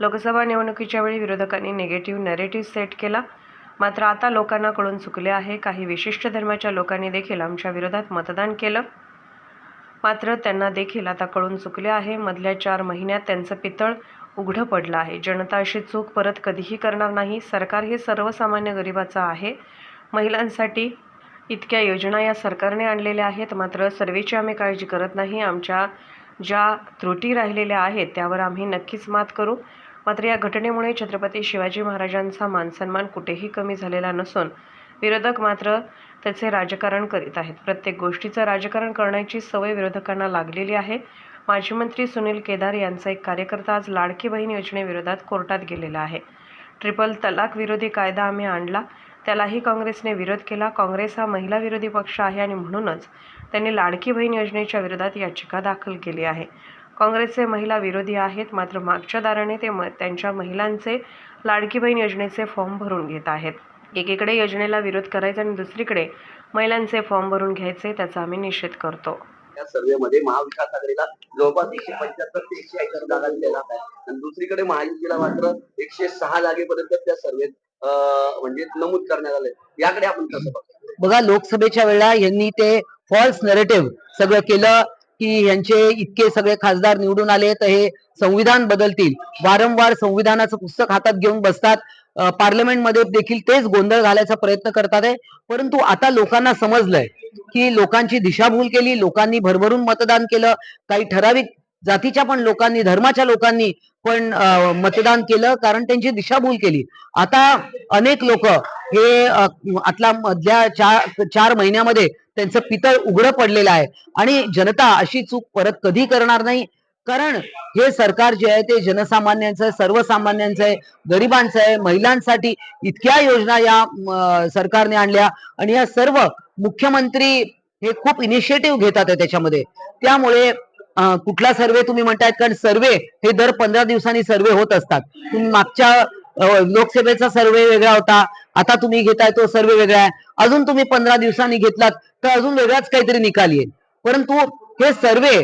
लोकसभा निवडणुकीच्या वेळी विरोधकांनी निगेटिव्ह नॅरेटिव्ह सेट केला, मात्र आता लोकांना कळून चुकले आहे. काही विशिष्ट धर्माच्या लोकांनी देखील आमच्या विरोधात मतदान केलं, मात्र त्यांना देखील आता कळून चुकले आहे. मधल्या 4 महिन्यात त्यांचं पितळ उघडं पडलं आहे. जनता अशी चूक परत कधीही करणार नाही. सरकार हे सर्वसामान्य गरिबाचं आहे. महिलांसाठी इतक्या योजना या सरकारने आणलेल्या आहेत, मात्र सर्वेची आम्ही काळजी करत नाही. आमच्या ज्या त्रुटी राहिलेल्या आहेत त्यावर आम्ही नक्कीच मात करू. मात्र या घटनेमुळे छत्रपती शिवाजी महाराजांचा मानसन्मान कुठेही कमी झालेला नसून विरोधक मात्र त्याचे राजकारण करीत आहेत. प्रत्येक गोष्टीचं राजकारण करण्याची सवय विरोधकांना लागलेली आहे. माजी मंत्री सुनील केदार यांचा एक कार्यकर्ता आज लाडकी बहीण योजनेविरोधात कोर्टात गेलेला आहे. ट्रिपल तलाक विरोधी कायदा आम्ही आणला, त्यालाही काँग्रेसने विरोध केला. काँग्रेस हा महिला विरोधी पक्ष आहे आणि म्हणूनच त्यांनी लाडकी बहीण योजनेच्या विरोधात याचिका दाखल केली आहे. काँग्रेसचे महिला विरोधी आहेत, मात्र मागच्या दाराने ते त्यांच्या महिलांचे लाडकी बहीण योजनेचे फॉर्म भरून घेत आहेत. एकीकडे योजनेला विरोध करायचा आणि दुसरीकडे महिलांचे फॉर्म भरून घ्यायचे, त्याचा आम्ही निषेध करतो. या सर्वेमध्ये महाविकास आघाडीला जवळपास 175 ते 180 जागा दिलेल्या आहेत आणि दुसरीकडे महायुतीला मात्र 106 जागेपर्यंत त्या सर्वेत म्हणजे नमूद करण्यात आले. याकडे आपण कसं बघतो? बघा, लोकसभेच्या वेळेला यांनी ते फॉल्स नरेटिव्ह सगळं केलं की यांचे इतके सगळे खासदार निवडून आले तर हे संविधान बदलतील. वारंवार संविधानाचं पुस्तक हातात घेऊन बसतात. पार्लमेंटमध्ये देखील तेच गोंधळ घालायचा प्रयत्न करतात आहे. परंतु आता लोकांना समजलंय की लोकांची दिशाभूल केली, लोकांनी भरभरून मतदान केलं. काही ठराविक जातीच्या पण लोकांनी, धर्माच्या लोकांनी पण मतदान केलं, कारण त्यांची दिशाभूल केली. आता अनेक लोक हे आतल्या मधल्या 4 महिन्यामध्ये त्यांचं पितळ उघडं पडलेलं आहे आणि जनता अशी चूक परत कधी करणार नाही. कारण हे सरकार जे आहे ते जनसामान्यांचं आहे, सर्वसामान्यांचं आहे, गरिबांचं आहे. महिलांसाठी इतक्या योजना या सरकारने आणल्या आणि या सर्व मुख्यमंत्री हे खूप इनिशिएटिव्ह घेतात आहे त्याच्यामध्ये. त्यामुळे कुठला सर्वे तुम्ही म्हणतायत, कारण सर्वे हे दर 15 दिवसांनी सर्वे होत असतात. तुम्ही मागच्या लोकसभेचा सर्वे वेगळा होता, आता तुम्ही घेताय तो सर्वे वेगळा आहे. अजून तुम्ही 15 दिवसांनी घेतलात तर अजून वेगळाच काहीतरी निकाल येईल. परंतु हे सर्वे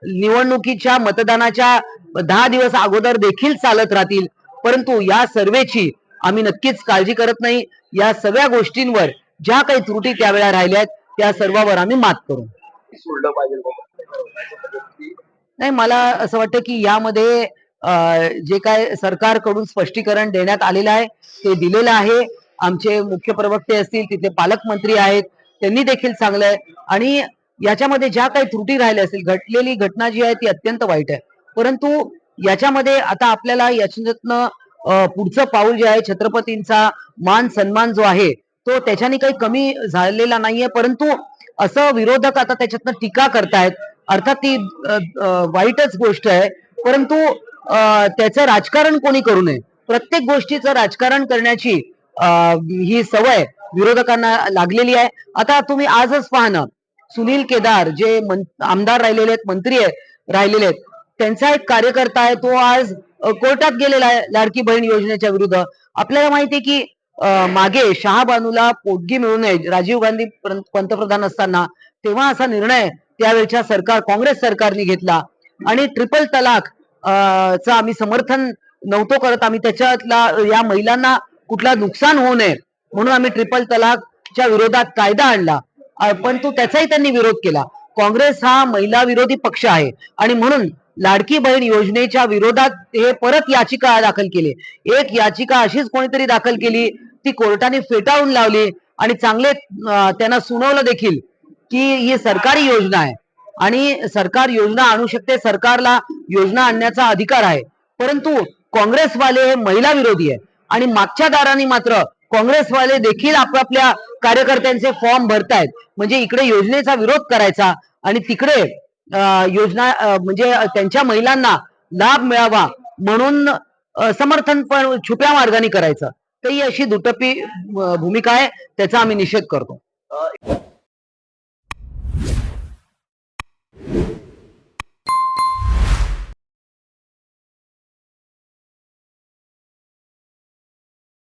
निवडणुकीच्या मतदानाच्या 10 दिवस अगोदर देखील चालत राहतील. परंतु या सर्वेची आम्ही नक्कीच काळजी करत नाही. या सगळ्या गोष्टींवर ज्या काही त्रुटी त्यावेळेला राहिल्या आहेत त्या सर्वांवर आम्ही मात करू. नाही, मला असं वाटतं की यामध्ये जे काय सरकारकडून स्पष्टीकरण देण्यात आलेलं आहे ते दिलेलं आहे. आमचे मुख्य प्रवक्ते असतील, तिथे पालकमंत्री आहेत, त्यांनी देखील सांगलंय. आणि याच्यामध्ये ज्या काही त्रुटी राहिल्या असतील, घडलेली घटना जी आहे ती अत्यंत वाईट आहे. परंतु याच्यामध्ये आता आपल्याला याच्यातनं पुढचं पाऊल जे आहे, छत्रपतींचा मान सन्मान जो आहे तो त्याच्याने काही कमी झालेला नाहीये. परंतु असं विरोधक आता त्याच्यातनं टीका करतायत. अर्थात ती वाईटच गोष्ट आहे, परंतु त्याचं राजकारण कोणी करू नये. प्रत्येक गोष्टीचं राजकारण करण्याची ही सवय विरोधकांना लागलेली आहे. आता तुम्ही आजच पहा ना, सुनील केदार जे आमदार राहिलेले आहेत, मंत्री राहिलेले आहेत, त्यांचा एक कार्यकर्ता आहे, तो आज कोर्टात गेलेला आहे लाडकी बहीण योजनेच्या विरुद्ध. आपल्याला माहिती आहे की मागे शहाबानूला पोटगी मिळू नये, राजीव गांधी पंतप्रधान असताना तेव्हा असा निर्णय त्यावेळच्या काँग्रेस सरकारने घेतला आणि ट्रिपल तलाक चं आम्ही समर्थन नव्हतो करत. आम्ही त्याच्यातला या महिलांना कुठला नुकसान होऊ नये म्हणून आम्ही ट्रिपल तलाकच्या विरोधात कायदा आणला, परंतु त्याचाही त्यांनी विरोध केला. काँग्रेस हा महिला विरोधी पक्ष आहे आणि म्हणून लाडकी बहीण योजनेच्या विरोधात हे परत याचिका दाखल केली. एक याचिका अशीच कोणीतरी दाखल केली, ती कोर्टाने फेटाळून लावली आणि चांगले त्यांना सुनावलं देखील की ही सरकारी योजना आहे आणि सरकार योजना आणू शकते, सरकारला योजना आणण्याचा अधिकार आहे. परंतु काँग्रेसवाले हे महिला विरोधी आहे आणि मागच्या दाराने मात्र काँग्रेसवाले देखील आपापल्या कार्यकर्त्यांचे फॉर्म भरतायत. म्हणजे इकडे योजनेचा विरोध करायचा आणि तिकडे योजना म्हणजे त्यांच्या महिलांना लाभ मिळावा म्हणून समर्थन पण छुप्या मार्गाने करायचं. तर ही अशी दुटप्पी भूमिका आहे, त्याचा आम्ही निषेध करतो.